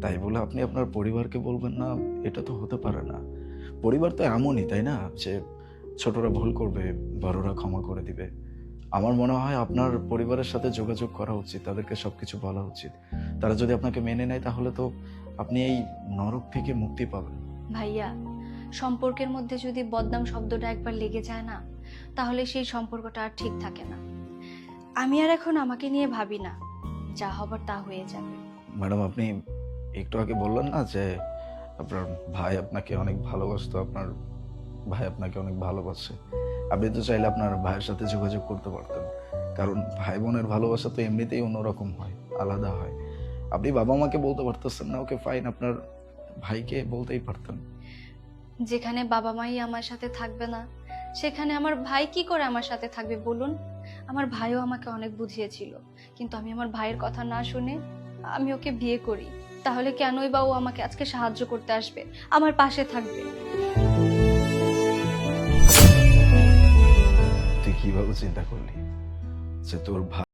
তাই বলে আপনি আপনার পরিবারকে বলবেন না, এটা তো হতে পারে না। পরিবার তো এমনই, তাই না? যে ছোটরা ভুল করবে, বড়রা ক্ষমা করে দিবে। আমার মনে হয় আপনার পরিবারের সাথে যোগাযোগ করা উচিত, তাদেরকে সবকিছু বলা উচিত। তারা যদি আপনাকে মেনে নেয় তাহলে তো আপনি এই নরক থেকে মুক্তি পাবেন। ভাইয়া, সম্পর্কের মধ্যে যদি বদনাম শব্দটা একবার লেগে যায় না, তাহলে সেই সম্পর্কটা আর ঠিক থাকে না। আমি আর এখন আমাকে নিয়ে ভাবি না, যা হবার তা হয়ে যাবে। ম্যাডাম, আপনি একটু আগে বললেন না যে আপনার ভাই আপনাকে অনেক ভালোবাসতো, আপনার ভাই আপনাকে অনেক ভালোবাসে। আপনি তো চাইলে আপনার ভাইয়ের সাথে যোগাযোগ করতে পারতেন, কারণ ভাই বোনের ভালোবাসা তো এমনিতেই অন্যরকম হয়, আলাদা হয়। আপনি বাবা মাকে বলতে পারতেছেন না, ওকে ফাইন, আপনার ভাইকে বলতেই পারতেন। যেখানে বাবা মাই আমার সাথে থাকবে না, সেখানে আমার ভাই কি করে আমার সাথে থাকবে বলুন? আমার ভাইও আমাকে অনেক বুঝিয়েছিল, কিন্তু আমি আমার ভাইয়ের কথা না শুনে আমি ওকে বিয়ে করি। তাহলে কেনই বা ও আমাকে আজকে সাহায্য করতে আসবে, আমার পাশে থাকবে? তুই কিভাবে চিন্তা করলি যে তোর ভাই